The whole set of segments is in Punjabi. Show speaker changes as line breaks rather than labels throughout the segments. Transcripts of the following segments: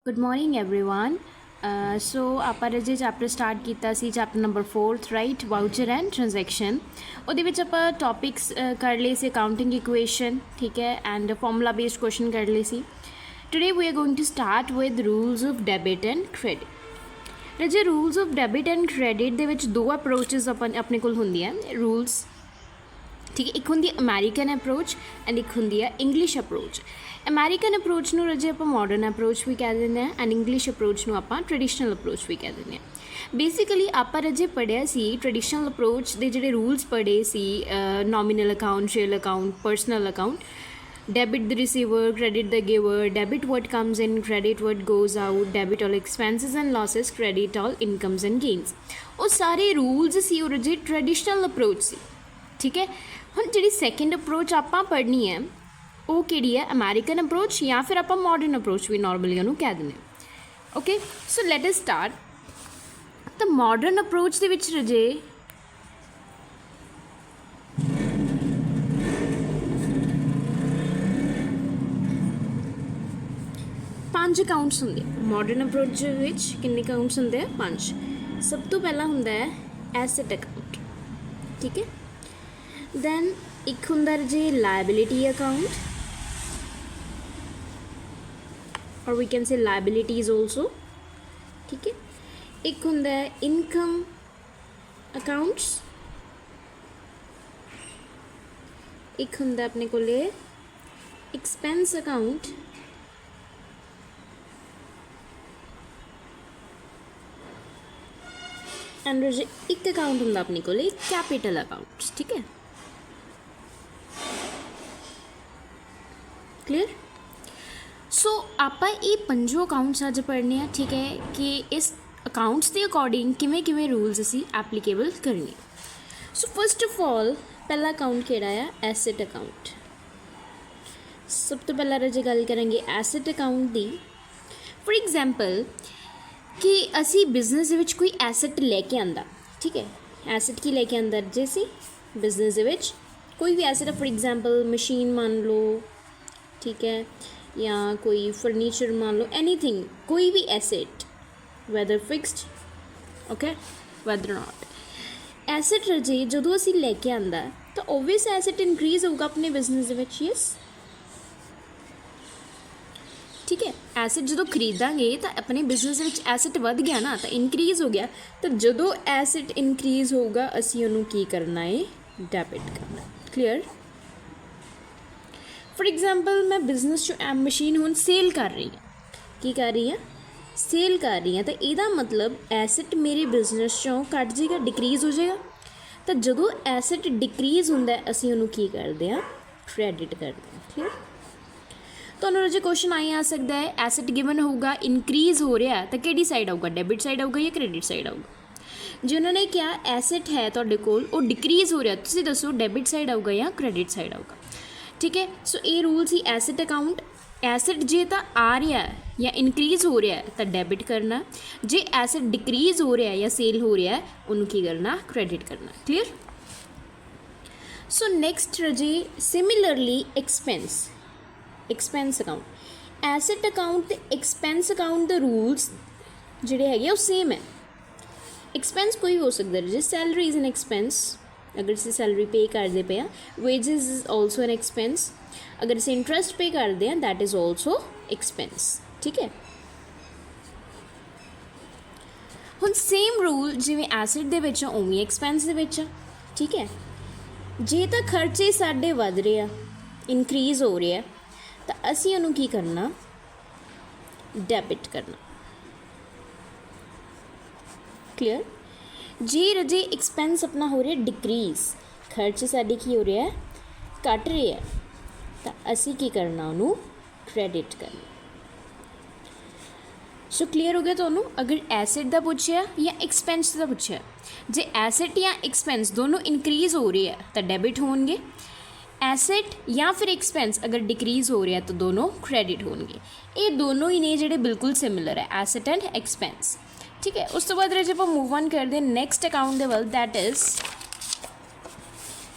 Good morning everyone. So ਆਪਾਂ ਜੇ ਚੈਪਟਰ ਸਟਾਰਟ ਕੀਤਾ ਸੀ chapter number 4th right voucher and transaction ਉਹਦੇ ਵਿੱਚ ਆਪਾਂ ਟੌਪਿਕਸ ਕਰ ਲਏ ਸੀ ਅਕਾਊਂਟਿੰਗ ਇਕੁਏਸ਼ਨ ਠੀਕ ਹੈ ਐਂਡ ਫਾਰਮੂਲਾ ਬੇਸਡ ਕੁਐਸਚਨ ਕਰ ਲਏ ਸੀ today we are going to start with rules of debit and credit ਰਜੇ rules of debit and credit ਦੇ ਵਿੱਚ ਦੋ ਅਪਰੋਚਸ ਆਪਣੇ ਕੋਲ ਹੁੰਦੀਆਂ ਰੂਲਸ ਠੀਕ ਹੈ ਇੱਕ ਹੁੰਦੀ ਅਮੈਰੀਕਨ ਅਪਰੋਚ ਐਂਡ ਇੱਕ ਹੁੰਦੀ ਹੈ ਇੰਗਲਿਸ਼ ਅਪਰੋਚ ਅਮੈਰੀਕਨ ਅਪਰੋਚ ਨੂੰ ਰਜੇ ਆਪਾਂ ਮਾਡਰਨ ਅਪਰੋਚ ਵੀ ਕਹਿ ਦਿੰਦੇ ਹਾਂ ਐਂਡ ਇੰਗਲਿਸ਼ ਅਪਰੋਚ ਨੂੰ ਆਪਾਂ ਟ੍ਰੈਡੀਸ਼ਨਲ ਅਪਰੋਚ ਵੀ ਕਹਿ ਦਿੰਦੇ ਹਾਂ ਬੇਸਿਕਲੀ ਆਪਾਂ ਰਜੇ ਪੜ੍ਹਿਆ ਸੀ ਟ੍ਰੈਡੀਸ਼ਨਲ ਅਪਰੋਚ ਦੇ ਜਿਹੜੇ ਰੂਲਸ ਪੜ੍ਹੇ ਸੀ nominal account share account personal account debit the receiver, credit the giver, debit what comes in, credit what goes out, debit all expenses and losses, credit all incomes and gains ਉਹ ਸਾਰੇ ਰੂਲਸ ਸੀ ਉਹ ਰਜੇ ਟ੍ਰੈਡੀਸ਼ਨਲ ਅਪਰੋਚ ਸੀ ਠੀਕ ਹੈ ਹੁਣ ਜਿਹੜੀ ਸੈਕਿੰਡ ਅਪਰੋਚ ਆਪਾਂ ਪੜ੍ਹਨੀ ਹੈ ਉਹ ਕਿਹੜੀ ਹੈ ਅਮੈਰੀਕਨ ਅਪਰੋਚ ਜਾਂ ਫਿਰ ਆਪਾਂ ਮਾਡਰਨ ਅਪਰੋਚ ਵੀ ਨਾਰਮਲੀ ਉਹਨੂੰ ਕਹਿ ਦਿੰਦੇ ਹਾਂ okay so let us start ਤਾਂ ਮਾਡਰਨ ਅਪਰੋਚ ਦੇ ਵਿੱਚ ਰਜੇ ਪੰਜ ਅਕਾਊਂਟਸ ਹੁੰਦੇ ਮਾਡਰਨ ਅਪਰੋਚ ਵਿੱਚ ਕਿੰਨੇ ਅਕਾਊਂਟਸ ਹੁੰਦੇ ਆ ਪੰਜ ਸਭ ਤੋਂ ਪਹਿਲਾਂ ਹੁੰਦਾ ਹੈ ਐਸੈਟ ਅਕਾਊਂਟ ਠੀਕ ਹੈ ਦੈਨ ਇੱਕ ਹੁੰਦਾ ਜੀ ਲਾਇਬਿਲਿਟੀ ਅਕਾਊਂਟ ਔਰ we can say liabilities also ਠੀਕ ਹੈ ਇੱਕ ਹੁੰਦਾ ਹੈ ਇਨਕਮ ਅਕਾਊਂਟਸ ਇੱਕ ਹੁੰਦਾ ਆਪਣੇ ਕੋਲੇ ਐਕਸਪੈਂਸ ਅਕਾਊਂਟ ਐਂਡ ਇੱਕ ਅਕਾਊਂਟ ਹੁੰਦਾ ਆਪਣੇ ਕੋਲ ਕੈਪੀਟਲ ਅਕਾਊਂਟਸ ਠੀਕ ਹੈ ਕਲੀਅਰ ਸੋ ਆਪਾਂ ਇਹ ਪੰਜੋ ਅਕਾਊਂਟਸ ਅੱਜ ਪੜ੍ਹਨੇ ਆ ਠੀਕ ਹੈ ਕਿ ਇਸ ਅਕਾਊਂਟਸ ਦੇ ਅਕੋਰਡਿੰਗ ਕਿਵੇਂ ਕਿਵੇਂ ਰੂਲਸ ਅਸੀਂ ਐਪਲੀਕੇਬਲ ਕਰਨੇ ਸੋ ਫਸਟ ਆਫ ਆਲ ਪਹਿਲਾ ਅਕਾਊਂਟ ਕਿਹੜਾ ਆ ਐਸੈਟ ਅਕਾਊਂਟ ਸਭ ਤੋਂ ਪਹਿਲਾਂ ਰਜੇ ਗੱਲ ਕਰਾਂਗੇ asset account the for example ਕਿ ਅਸੀਂ ਬਿਜ਼ਨਸ ਦੇ ਵਿੱਚ ਕੋਈ ਐਸੈਟ ਲੈ ਕੇ ਆਂਦਾ ਠੀਕ ਹੈ ਐਸੈਟ ਕੀ ਲੈ ਕੇ ਆਂਦਾ ਜੇ ਅਸੀਂ ਬਿਜ਼ਨਸ ਦੇ ਵਿੱਚ ਕੋਈ ਵੀ ਐਸੈਟ ਫੋਰ ਐਗਜ਼ਾਮਪਲ ਮਸ਼ੀਨ ਮੰਨ ਲਓ ਠੀਕ ਹੈ ਜਾਂ ਕੋਈ ਫਰਨੀਚਰ ਮੰਨ ਲਓ ਐਨੀਥਿੰਗ ਕੋਈ ਵੀ asset whether fixed okay whether not asset ਰਜੇ ਜਦੋਂ ਅਸੀਂ ਲੈ ਕੇ ਆਂਦਾ ਤਾਂ ਓਬਵੀਅਸ ਐਸੈਟ ਇਨਕਰੀਜ਼ ਹੋਊਗਾ ਆਪਣੇ ਬਿਜ਼ਨਸ ਦੇ ਵਿੱਚ ਯੈਸ ਠੀਕ ਹੈ ਐਸੈਟ ਜਦੋਂ ਖਰੀਦਾਂਗੇ ਤਾਂ ਆਪਣੇ ਬਿਜ਼ਨਸ ਦੇ ਵਿੱਚ ਐਸੈਟ ਵੱਧ ਗਿਆ ਨਾ ਤਾਂ ਇਨਕਰੀਜ਼ ਹੋ ਗਿਆ ਤਾਂ ਜਦੋਂ ਐਸੈਟ ਇਨਕਰੀਜ਼ ਹੋਊਗਾ ਅਸੀਂ ਉਹਨੂੰ ਕੀ ਕਰਨਾ ਹੈ ਡੈਬਿਟ ਕਰਨਾ ਕਲੀਅਰ ਫੋਰ ਐਗਜ਼ਾਮਪਲ ਮੈਂ ਬਿਜ਼ਨਸ 'ਚੋਂ ਮਸ਼ੀਨ ਹੁਣ ਸੇਲ ਕਰ ਰਹੀ ਹਾਂ ਕੀ ਕਰ ਰਹੀ ਹਾਂ ਸੇਲ ਕਰ ਰਹੀ ਹਾਂ ਤਾਂ ਇਹਦਾ ਮਤਲਬ ਐਸੈਟ ਮੇਰੇ ਬਿਜ਼ਨਸ 'ਚੋਂ ਘੱਟ ਜਾਏਗਾ ਡਿਕਰੀਜ਼ ਹੋ ਜਾਏਗਾ ਤਾਂ ਜਦੋਂ ਐਸੈਟ ਡਿਕਰੀਜ਼ ਹੁੰਦਾ ਅਸੀਂ ਉਹਨੂੰ ਕੀ ਕਰਦੇ ਹਾਂ ਕ੍ਰੈਡਿਟ ਕਰਦੇ ਹਾਂ ਕਲੀਅਰ ਤੁਹਾਨੂੰ ਰਜੇ ਕੁਐਸਚਨ ਆਈ ਆ ਸਕਦਾ ਹੈ ਐਸੈਟ ਗਿਵਨ ਹੋਊਗਾ ਇਨਕਰੀਜ਼ ਹੋ ਰਿਹਾ ਤਾਂ ਕਿਹੜੀ ਸਾਈਡ ਆਊਗਾ ਡੈਬਿਟ ਸਾਈਡ ਆਊਗਾ ਜਾਂ ਕ੍ਰੈਡਿਟ ਸਾਈਡ ਆਊਗਾ ਜੇ ਉਹਨਾਂ ਨੇ ਕਿਹਾ ਐਸੈਟ ਹੈ ਤੁਹਾਡੇ ਕੋਲ ਉਹ ਡਿਕਰੀਜ਼ ਹੋ ਰਿਹਾ ਤੁਸੀਂ ਦੱਸੋ ਡੈਬਿਟ ਸਾਈਡ ਆਊਗਾ ਜਾਂ ਕ੍ਰੈਡਿਟ ਸਾਈਡ ਆਊਗਾ ਠੀਕ ਹੈ ਸੋ ਇਹ ਰੂਲ ਸੀ ਐਸੈਟ ਅਕਾਊਂਟ ਐਸੈਟ ਜੇ ਤਾਂ ਆ ਰਿਹਾ ਜਾਂ ਇਨਕਰੀਜ਼ ਹੋ ਰਿਹਾ ਤਾਂ ਡੈਬਿਟ ਕਰਨਾ ਜੇ ਐਸੈਟ ਡਿਕਰੀਜ਼ ਹੋ ਰਿਹਾ ਜਾਂ ਸੇਲ ਹੋ ਰਿਹਾ ਉਹਨੂੰ ਕੀ ਕਰਨਾ ਕ੍ਰੈਡਿਟ ਕਰਨਾ ਕਲੀਅਰ ਸੋ ਨੈਕਸਟ ਰਜੇ similarly expense account asset account ਅਤੇ ਐਕਸਪੈਂਸ ਅਕਾਊਂਟ ਦੇ ਰੂਲਸ ਜਿਹੜੇ ਹੈਗੇ ਉਹ ਸੇਮ ਹੈ ਐਕਸਪੈਂਸ ਕੋਈ ਵੀ ਹੋ ਸਕਦਾ ਜੇ ਸੈਲਰੀ ਇਜ਼ ਐਨ ਐਕਸਪੈਂਸ ਅਗਰ ਅਸੀਂ ਸੈਲਰੀ ਪੇ ਕਰਦੇ ਪਏ ਹਾਂ wages is also N expense ਅਗਰ ਅਸੀਂ ਇੰਟਰਸਟ ਪੇ ਕਰਦੇ ਹਾਂ ਦੈਟ ਇਜ਼ ਆਲਸੋ ਐਕਸਪੈਂਸ ਠੀਕ ਹੈ ਹੁਣ ਸੇਮ ਰੂਲ ਜਿਵੇਂ ਐਸੈਟ ਦੇ ਵਿੱਚ ਆ ਉਵੇਂ ਐਕਸਪੈਂਸ ਦੇ ਵਿੱਚ ਆ ਠੀਕ ਹੈ ਜੇ ਤਾਂ ਖਰਚੇ ਸਾਡੇ ਵੱਧ ਰਹੇ ਆ ਇਨਕਰੀਜ਼ ਹੋ ਰਿਹਾ ਤਾਂ ਅਸੀਂ ਉਹਨੂੰ ਕੀ ਕਰਨਾ ਡੈਬਿਟ ਕਰਨਾ ਕਲੀਅਰ ਜੇ ਰਜੇ ਐਕਸਪੈਂਸ ਆਪਣਾ ਹੋ ਰਿਹਾ ਡਿਕਰੀਜ਼ ਖਰਚ ਸਾਡੇ ਕੀ ਹੋ ਰਿਹਾ ਘਟ ਰਿਹਾ ਤਾਂ ਅਸੀਂ ਕੀ ਕਰਨਾ ਉਹਨੂੰ ਕ੍ਰੈਡਿਟ ਕਰਨਾ ਸੋ ਕਲੀਅਰ ਹੋ ਗਿਆ ਤੁਹਾਨੂੰ ਅਗਰ ਐਸੈਟ ਦਾ ਪੁੱਛਿਆ ਜਾਂ ਐਕਸਪੈਂਸ ਦਾ ਪੁੱਛਿਆ ਜੇ ਐਸੈਟ ਜਾਂ ਐਕਸਪੈਂਸ ਦੋਨੋਂ ਇਨਕਰੀਜ਼ ਹੋ ਰਹੇ ਆ ਤਾਂ ਡੈਬਿਟ ਹੋਣਗੇ ਐਸੈਟ ਜਾਂ ਫਿਰ ਐਕਸਪੈਂਸ ਅਗਰ ਡਿਕਰੀਜ਼ ਹੋ ਰਿਹਾ ਤਾਂ ਦੋਨੋਂ ਕ੍ਰੈਡਿਟ ਹੋਣਗੇ ਇਹ ਦੋਨੋਂ ਹੀ ਨੇ ਜਿਹੜੇ ਬਿਲਕੁਲ ਸਿਮਿਲਰ ਹੈ ਐਸੈਟ ਐਂਡ ਐਕਸਪੈਂਸ ਠੀਕ ਹੈ ਉਸ ਤੋਂ ਬਾਅਦ ਜੇ ਆਪਾਂ ਮੂਵ ਔਨ ਕਰਦੇ ਨੈਕਸਟ ਅਕਾਊਂਟ ਦੇ ਵੱਲ ਦੈਟ ਇਜ਼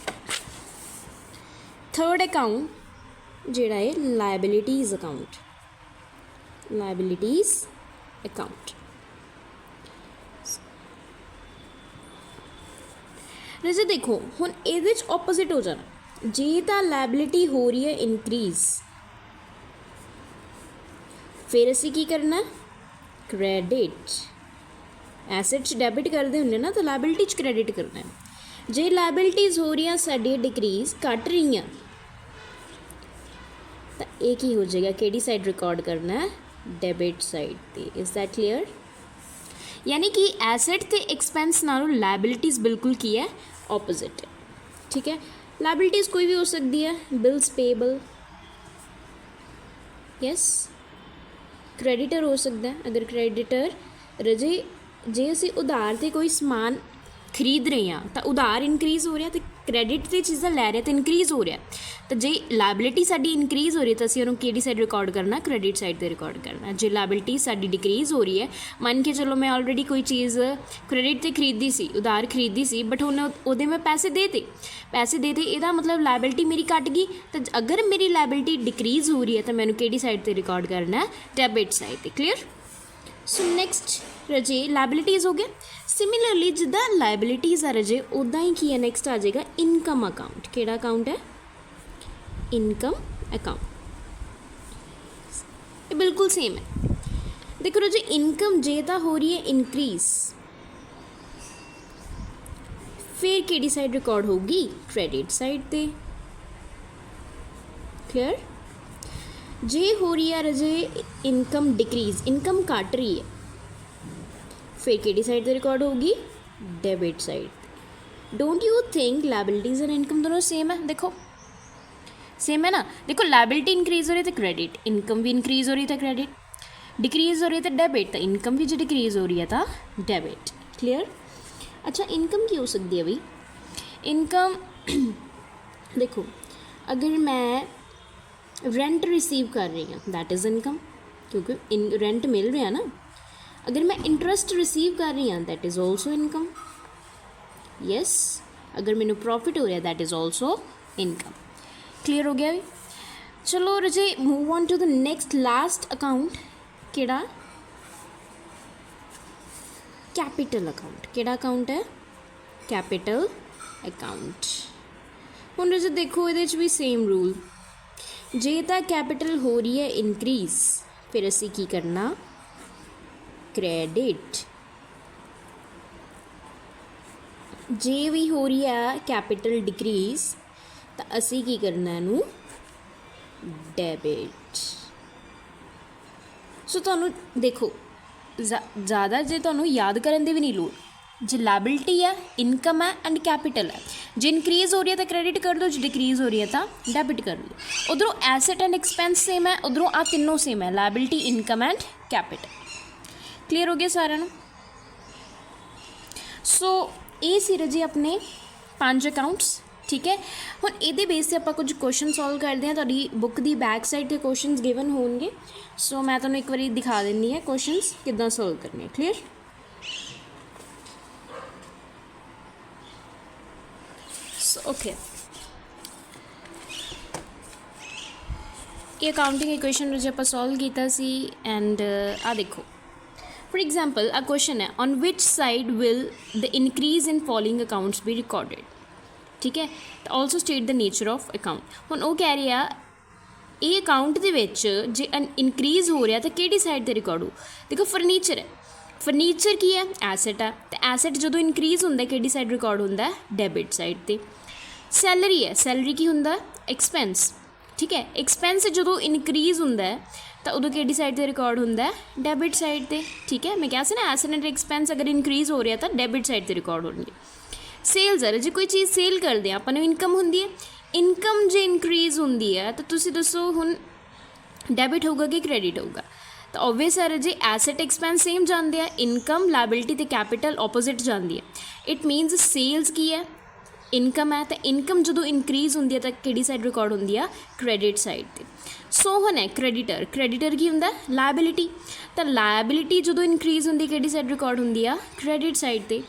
ਥਰਡ ਅਕਾਊਂਟ ਜਿਹੜਾ ਹੈ ਲਾਇਬਿਲਿਟੀਜ਼ ਅਕਾਊਂਟ ਲਾਇਬਿਲਿਟੀਜ਼ ਅਕਾਊਂਟ। ਰਾਜੇ ਦੇਖੋ ਹੁਣ ਇਹਦੇ 'ਚ ਆਪੋਜ਼ਿਟ ਹੋ ਜਾਣਾ, ਜੇ ਤਾਂ ਲਾਇਬਿਲਿਟੀ ਹੋ ਰਹੀ ਹੈ ਇਨਕਰੀਜ਼, ਫਿਰ ਅਸੀਂ ਕੀ ਕਰਨਾ, ਕ੍ਰੈਡਿਟ। ਐਸੈਟ 'ਚ ਡੈਬਿਟ ਕਰਦੇ ਹੁੰਦੇ ਨਾ, ਤਾਂ ਲਾਇਬਿਲਿਟੀ 'ਚ ਕ੍ਰੈਡਿਟ ਕਰਨਾ ਹੈ। ਜੇ ਲਾਇਬਿਲਿਟੀਜ਼ ਹੋ ਰਹੀਆਂ ਸਾਡੀ ਡਿਕਰੀਜ਼, ਘਟ ਰਹੀਆਂ, ਤਾਂ ਇਹ ਕੀ ਹੋ ਜਾਏਗਾ, ਕਿਹੜੀ ਸਾਈਡ ਰਿਕਾਰਡ ਕਰਨਾ ਹੈ, ਡੈਬਿਟ ਸਾਈਡ 'ਤੇ। Is that clear? ਯਾਨੀ ਕਿ ਐਸੈਟ ਤੇ ਐਕਸਪੈਂਸ ਨਾਲੋਂ ਲਾਇਬਿਲਿਟੀਜ਼ ਬਿਲਕੁਲ ਕੀ ਹੈ, ਆਪੋਜ਼ਿਟ ਹੈ। ਠੀਕ ਹੈ, ਲਾਇਬਿਲਿਟੀਜ਼ ਕੋਈ ਵੀ ਹੋ ਸਕਦੀ ਹੈ, ਬਿਲਸ ਪੇਬਲ, ਯੈਸ, ਕ੍ਰੈਡੀਟਰ ਹੋ ਸਕਦਾ। ਅਗਰ ਕ੍ਰੈਡੀਟਰ ਰਜੇ ਜੇ ਅਸੀਂ ਉਧਾਰ 'ਤੇ ਕੋਈ ਸਮਾਨ ਖਰੀਦ ਰਹੇ ਹਾਂ ਤਾਂ ਉਧਾਰ ਇਨਕਰੀਜ਼ ਹੋ ਰਿਹਾ, ਅਤੇ ਕ੍ਰੈਡਿਟ 'ਤੇ ਚੀਜ਼ਾਂ ਲੈ ਰਹੇ ਤਾਂ ਇਨਕਰੀਜ਼ ਹੋ ਰਿਹਾ। ਤਾਂ ਜੇ ਲਾਇਬਿਲਿਟੀ ਸਾਡੀ ਇਨਕਰੀਜ਼ ਹੋ ਰਹੀ ਤਾਂ ਅਸੀਂ ਉਹਨੂੰ ਕਿਹੜੀ ਸਾਈਡ ਰਿਕਾਰਡ ਕਰਨਾ, ਕ੍ਰੈਡਿਟ ਸਾਈਡ 'ਤੇ ਰਿਕਾਰਡ ਕਰਨਾ। ਜੇ ਲਾਇਬਿਲਿਟੀ ਸਾਡੀ ਡਿਕਰੀਜ਼ ਹੋ ਰਹੀ ਹੈ, ਮੰਨ ਕੇ ਚਲੋ ਮੈਂ ਆਲਰੇਡੀ ਕੋਈ ਚੀਜ਼ ਕ੍ਰੈਡਿਟ 'ਤੇ ਖਰੀਦੀ ਸੀ, ਉਧਾਰ ਖਰੀਦੀ ਸੀ, ਬਟ ਹੁਣ ਉਹਦੇ ਮੈਂ ਪੈਸੇ ਦੇ ਤੇ, ਇਹਦਾ ਮਤਲਬ ਲਾਇਬਿਲਿਟੀ ਮੇਰੀ ਘੱਟ ਗਈ। ਤਾਂ ਅਗਰ ਮੇਰੀ ਲਾਇਬਿਲਿਟੀ ਡਿਕਰੀਜ਼ ਹੋ ਰਹੀ ਹੈ ਤਾਂ ਮੈਨੂੰ ਕਿਹੜੀ ਸਾਈਡ 'ਤੇ ਰਿਕਾਰਡ ਕਰਨਾ, ਡੈਬਿਟ ਸਾਈਡ 'ਤੇ। ਕਲੀਅਰ? ਸੋ ਨੈਕਸਟ ਰਜੇ ਲਾਇਬਿਲਿਟੀਜ਼ ਹੋ ਗਿਆ। ਸਿਮਿਲਰਲੀ ਜਿੱਦਾਂ ਲਾਇਬਿਲਿਟੀਜ਼ ਆ ਰਜੇ, ਉੱਦਾਂ ਹੀ ਕੀ ਹੈ, ਨੈਕਸਟ ਆ ਜਾਏਗਾ ਇਨਕਮ ਅਕਾਊਂਟ। ਕਿਹੜਾ ਅਕਾਊਂਟ ਹੈ, ਇਨਕਮ ਅਕਾਊਂਟ। ਇਹ ਬਿਲਕੁਲ ਸੇਮ ਹੈ। ਦੇਖੋ ਰਜੇ ਇਨਕਮ ਜੇ ਤਾਂ ਹੋ ਰਹੀ ਹੈ ਇਨਕਰੀਜ਼, ਫਿਰ ਕਿਹੜੀ ਸਾਈਡ ਰਿਕਾਰਡ ਹੋਊਗੀ, ਕ੍ਰੈਡਿਟ ਸਾਈਡ 'ਤੇ। ਕਲੀਅਰ? ਜੇ ਹੋ ਰਹੀ ਹੈ ਰਜੇ ਇਨਕਮ ਡਿਕਰੀਜ਼, ਇਨਕਮ ਘਟ ਰਹੀ ਹੈ, ਫਿਰ ਕਿਹੜੀ ਸਾਈਡ 'ਤੇ ਰਿਕਾਰਡ ਹੋਊਗੀ, ਡੈਬਿਟ ਸਾਈਡ 'ਤੇ। Don't you think liabilities and income ਦੋਨੋਂ ਸੇਮ ਹੈ? ਦੇਖੋ ਸੇਮ ਹੈ ਨਾ। ਦੇਖੋ ਲਾਇਬਿਲਿਟੀ ਇਨਕਰੀਜ਼ ਹੋ ਰਹੀ ਤਾਂ ਕ੍ਰੈਡਿਟ, ਇਨਕਮ ਵੀ ਇਨਕਰੀਜ਼ ਹੋ ਰਹੀ ਤਾਂ ਕ੍ਰੈਡਿਟ, ਡਿਕਰੀਜ਼ ਹੋ ਰਹੀ ਤਾਂ ਡੈਬਿਟ, ਤਾਂ ਇਨਕਮ ਵੀ ਜੇ ਡਿਕਰੀਜ਼ ਹੋ ਰਹੀ ਹੈ ਤਾਂ ਡੈਬਿਟ। ਕਲੀਅਰ? ਅੱਛਾ ਇਨਕਮ ਕੀ ਹੋ ਸਕਦੀ ਹੈ ਬਈ? ਇਨਕਮ ਦੇਖੋ ਅਗਰ ਮੈਂ ਰੈਂਟ ਰਿਸੀਵ ਕਰ ਰਹੀ ਹਾਂ, ਦੈਟ ਇਜ਼ ਇਨਕਮ, ਕਿਉਂਕਿ ਰੈਂਟ ਮਿਲ ਰਿਹਾ ਨਾ। ਅਗਰ ਮੈਂ ਇੰਟਰਸਟ ਰਿਸੀਵ ਕਰ ਰਹੀ ਹਾਂ, that is also income. Yes, ਅਗਰ ਮੈਨੂੰ ਪ੍ਰੋਫਿਟ ਹੋ ਰਿਹਾ, that is also income. Clear ਹੋ ਗਿਆ ਵੀ? ਚਲੋ ਰਜੇ move on to the next last account. ਕਿਹੜਾ? Capital account. ਕਿਹੜਾ ਅਕਾਊਂਟ ਹੈ? Capital account. ਹੁਣ ਰਜੇ ਦੇਖੋ ਇਹਦੇ 'ਚ ਵੀ ਸੇਮ ਰੂਲ, ਜੇ ਤਾਂ ਕੈਪੀਟਲ ਹੋ ਰਹੀ ਹੈ ਇਨਕਰੀਜ਼, ਫਿਰ ਅਸੀਂ ਕੀ ਕਰਨਾ, ਕ੍ਰੈਡਿਟ। ਜੇ ਵੀ ਹੋ ਰਹੀ ਹੈ ਕੈਪੀਟਲ ਡਿਕਰੀਜ਼, ਤਾਂ ਅਸੀਂ ਕੀ ਕਰਨਾ ਇਹਨੂੰ, ਡੈਬਿਟ। ਸੋ ਤੁਹਾਨੂੰ ਦੇਖੋ ਜ਼ਿਆਦਾ ਜੇ ਤੁਹਾਨੂੰ ਯਾਦ ਕਰਨ ਦੀ ਵੀ ਨਹੀਂ ਲੋੜ, ਜੇ ਲਾਇਬਿਲਿਟੀ ਹੈ, ਇਨਕਮ ਹੈ ਐਂਡ ਕੈਪੀਟਲ ਹੈ, ਜੇ ਇਨਕਰੀਜ਼ ਹੋ ਰਹੀ ਹੈ ਤਾਂ ਕ੍ਰੈਡਿਟ ਕਰ ਦਿਓ, ਜੇ ਡਿਕਰੀਜ਼ ਹੋ ਰਹੀ ਹੈ ਤਾਂ ਡੈਬਿਟ ਕਰ ਲਓ। ਉਧਰੋਂ ਐਸੈਟ ਐਂਡ ਐਕਸਪੈਂਸ ਸੇਮ ਹੈ, ਉਧਰੋਂ ਆਹ ਤਿੰਨੋਂ ਸੇਮ ਹੈ, liability, income and capital. Clear ਹੋ ਗਿਆ ਸਾਰਿਆਂ ਨੂੰ? ਸੋ ਇਹ ਸੀ ਰਜੇ ਆਪਣੇ 5 ਅਕਾਊਂਟਸ। ਠੀਕ ਹੈ, ਹੁਣ ਇਹਦੇ ਬੇਸ 'ਤੇ ਆਪਾਂ ਕੁਝ ਕੁਐਸਚਨ ਸੋਲਵ ਕਰਦੇ ਹਾਂ। ਤੁਹਾਡੀ ਬੁੱਕ ਦੀ ਬੈਕ ਸਾਈਡ 'ਤੇ ਕੁਐਸਚਨਸ ਗਿਵਨ ਹੋਣਗੇ, ਸੋ ਮੈਂ ਤੁਹਾਨੂੰ ਇੱਕ ਵਾਰੀ ਦਿਖਾ ਦਿੰਦੀ ਹਾਂ ਕੁਐਸਚਨਸ ਕਿੱਦਾਂ ਸੋਲਵ ਕਰਨੇ। ਕਲੀਅਰ? ਸੋ ਓਕੇ, ਇਹ ਅਕਾਊਂਟਿੰਗ ਇਕੁਏਸ਼ਨ ਵਿੱਚ ਆਪਾਂ ਸੋਲਵ ਕੀਤਾ ਸੀ। ਐਂਡ ਆ ਦੇਖੋ ਫॉर एग्जाम्पल a क्वेश्चन है on which side will the increase in following accounts be recorded। ठीक है, तो also state the nature of account. हुण वो कह रहा ये अकाउंट दे विच जे इनक्रीज़ हो रहा तो किहड़ी साइड ते रिकॉर्ड हो। देखो फर्नीचर है, फर्नीचर की है, एसैट है, तो एसैट जो इनक्रीज़ होंदा किहड़ी साइड रिकॉर्ड होंदा है, डेबिट साइड ते। सैलरी है, सैलरी की होंदा एक्सपेंस। ठीक है, एक्सपेंस जो इनक्रीज़ होंदा है तो उदों किहड़ी साइड ते रिकॉर्ड होंदा है, डेबिट साइड ते। ठीक है, मैं कहा सी ना एसैट एंड एक्सपेंस अगर इनक्रीज़ हो रहा तो डेबिट साइड ते रिकॉर्ड होंगे। सेल्स है, जो कोई चीज़ सेल करते हैं अपन इनकम होंदी है, इनकम जो इनक्रीज़ होंदी है तो तुसीं दसो हुण डेबिट होगा कि क्रेडिट होगा। तो ओबवियस है जी एसैट एक्सपेंस सेम जाते हैं, इनकम लायबिलिटी ते कैपिटल ऑपोजिट जाती है। इट मीनस सेल्स की है, इनकम है, तो इनकम जो इनक्रीज़ होंदी है तो किहड़ी साइड रिकॉर्ड होंदी है, क्रेडिट साइड ते। सो हुण है क्रेडिटर, क्रेडिटर की होंदा लायबिलिटी, तो लायबिलिटी जो इनक्रीज़ होंदी किहड़ी साइड रिकॉर्ड होंदी है, क्रेडिट साइड ते।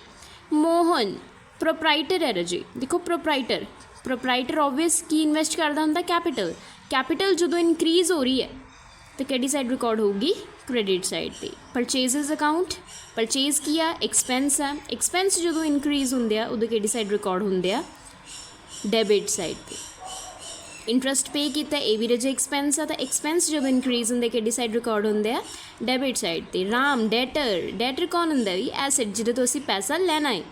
मोहन प्रोप्राइटर है जी, देखो प्रोप्राइटर, प्रोप्राइटर ऑबवियस की इन्वेस्ट करता होंदा कैपिटल, कैपिटल जो इनक्रीज़ हो रही है तो किहड़ी साइड रिकॉर्ड होगी, क्रेडिट साइड पे। परचेजेस अकाउंट, परचेज किया, एक्सपेंस है, एक्सपेंस जो इनक्रीज होंगे आ उदों किहड़ी साइड रिकॉर्ड होंगे आ, डेबिट साइड पे। इंटरस्ट पे किया, ये भी रजे एक्सपेंस है, तो एक्सपेंस जो इनक्रीज होंगे किहड़ी साइड रिकॉर्ड होंगे आ, डेबिट साइड पे। राम डेटर, डेटर कौन होंगे भी, एसेट, जिहदे तो असीं पैसा लेना है,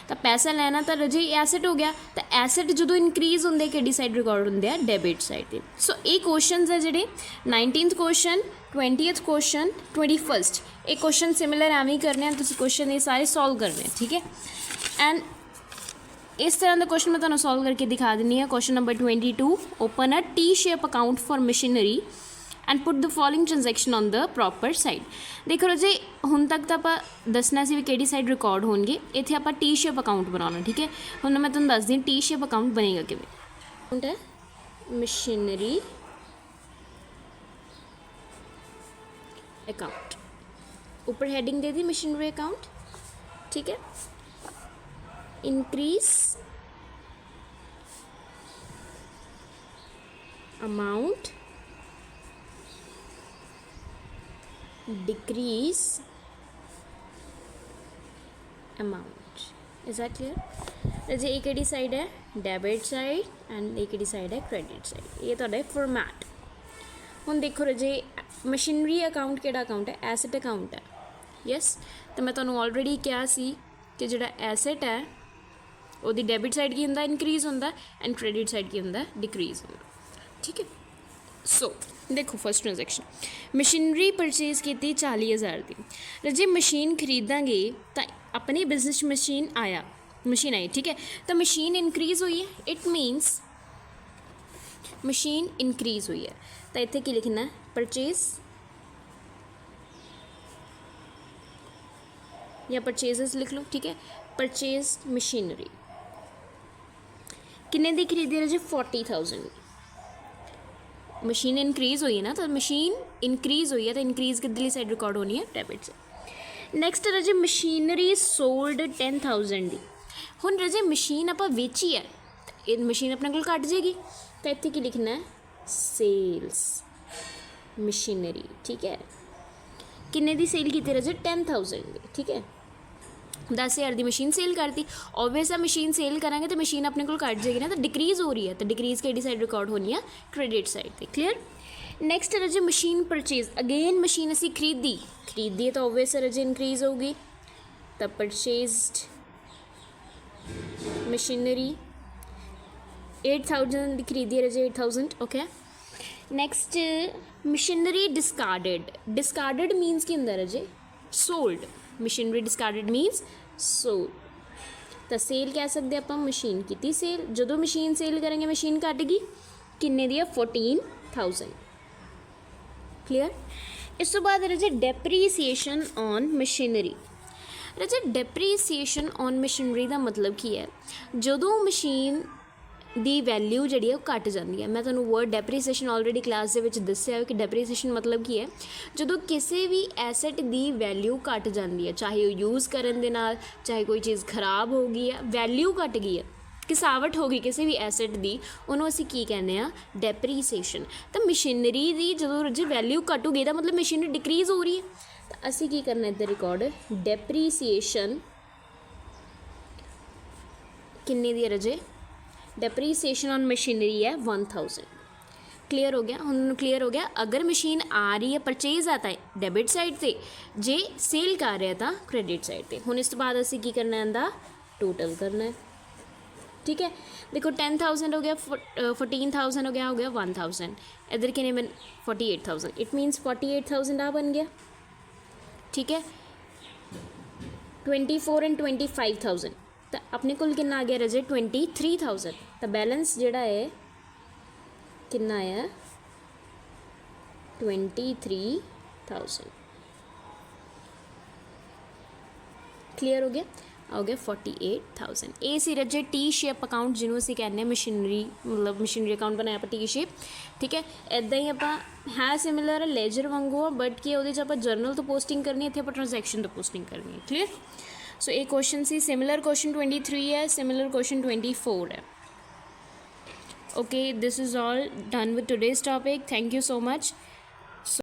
तो पैसा लेना तो रजे एसेट हो गया, तो एसेट जो इनक्रीज होंगे किहड़ी साइड रिकॉर्ड होंगे आ, डेबिट साइड पे। सो ये क्वेश्चन है जिहड़े 19th question, 20th question, 21st, ये क्वेश्चन सिमिलर एवं ही करने, तुसीं क्वेश्चन ये सारे सॉल्व करने, ठीक है। एंड इस तरह का क्वेश्चन मैं तुहानूं सॉल्व करके दिखा दिनी है। Question number 22, open a T shape account for machinery and put the following transaction on the proper side. देखो जी हुण तक तो आप दसना सी भी किहड़ी साइड रिकॉर्ड होणगे, इत्थे आप टी शेप अकाउंट बनाना, ठीक है। हुण मैं तुहानूं दस दी टी शेप अकाउंट बनेगा किवें। अकाउंट है मशीनरी अकाउंट, ऊपर हेडिंग दे दी मशीनरी अकाउंट, ठीक है। Increase amount, decrease amount, is that clear. जी एक किहड़ी साइड है, डेबिट साइड, एंड एक किहड़ी साइड है, क्रेडिट साइड। ये तुहाडा फॉर्मैट। हुण देखो रजे मशीनरी अकाउंट किहड़ा अकाउंट है, एसेट अकाउंट है, यस। तो मैं तुहानूं ऑलरेडी कहा सी कि जिहड़ा एसेट है उसदी डेबिट साइड की होंदा, इंक्रीज होंदा, एंड क्रेडिट साइड की होंदा, डिक्रीज होंदा, ठीक है। सो देखो फर्स्ट ट्रांजैक्शन, मशीनरी परचेज की 40,000 की। रजे मशीन खरीदांगे तो अपने बिजनेस मशीन आई, ठीक है। तो मशीन इनक्रीज हुई है, इट मीनस मशीन इनक्रीज हुई है, तो इत्थे की लिखना है, परचेज या परचेजेस लिख लो, ठीक है। परचेज मशीनरी किन्ने दी खरीदी रजे 40,000। मशीन इनक्रीज हुई है ना, तो मशीन इनक्रीज हुई है, तो इनक्रीज किधरली साइड रिकॉर्ड होनी है, डेबिट से। नैक्सट रजे मशीनरी सोल्ड 10,000 दी। हुण रजे मशीन आप वेची है, तो मशीन अपने को घट जाएगी, तो इत्थे की लिखना है, सेल्स मशीनरी, ठीक है। किन्ने दी सेल की रजे 10,000 दी, ठीक है। 10,000 की मशीन सेल करती, ऑब्वियस है मशीन सेल करांगे तो मशीन अपने को घट जाएगी ना, तो डिक्रीज हो रही है, तो डिक्रीज किहड़ी साइड रिकॉर्ड होनी है, क्रेडिट साइड पे। क्लियर। नैक्सट है रजे मशीन परचेज, अगेन मशीन असी खरीदी है तो ऑब्वियस है रजे इनक्रीज होगी, तो परचेज्ड मशीनरी 8,000 की खरीदी है रजे 8,000, okay. Next machinery discarded, discarded मीनस की होंदा रजे सोल्ड, मशीनरी डिस्कार्डेड मीनस सोल्ड, तो सेल कह सकते आप मशीन की सेल, जो मशीन सेल करेंगे मशीन घट गई, किन्ने दी 14,000, क्लियर। इस तो बाद रजे डेप्रीसीएशन on machinery. Raje डेप्रीसीएशन on machinery का मतलब की है, जो मशीन दी वैल्यू जी घट जाती है। मैं तुहानूं वर्ड डेप्रीसीएशन ऑलरेडी क्लास के दस्या कि डेप्रीसीएशन मतलब की है, जो किसी भी एसेट की वैल्यू घट जाती है, चाहे वो यूज़ करन दे नाल, चाहे कोई चीज़ खराब हो गई है, वैल्यू घट गई है, घिसावट हो गई किसी भी एसेट की, उन्होंने असीं की कहने आ, डेप्रीसीएशन। तो मशीनरी की जो जी वैल्यू घटूगी तो मतलब मशीनरी डिक्रीज हो रही है, तो असीं की करना इधर रिकॉर्ड, डेप्रीसीएशन किन्ने दी रजे, डेप्रीसीएशन ऑन मशीनरी है 1,000। क्लियर हो गया, उन्होंने क्लियर हो गया। अगर मशीन आ रही है परचेज आता है डेबिट साइड से, जे सेल कर रहा था क्रेडिट साइड पे। हुण इस तो बाद असीं की करना है, टोटल करना है, ठीक है। देखो 10,000 हो गया, 14,000 हो गया 1,000, इधर किन्ने बन 48,000, इट मीनस 48,000 आ बन गया, ठीक है। 24 एंड 25,000, तो अपने को कितना आ गया रजे 23,000, तो बैलेंस जोड़ा है कितना आया 23,000। क्लियर हो गया, हो गया 48,000। ये सी रजे टी शेप अकाउंट जिन्होंने असीं कहने मशीनरी, मतलब मशीनरी अकाउंट बनाया आप टी शेप, ठीक है। इदा ही आप है सिमिलर लेजर वांगू आ, बट कि वो आप जर्नल तो पोस्टिंग करनी है, इतने आप ट्रांजैक्शन तो पोस्टिंग करनी है। क्लियर। सो ये क्वेश्चन सी सिमिलर क्वेश्चन 23 है, सिमिलर क्वेश्चन 24 है। Okay, this is all done with today's topic. Thank you so much.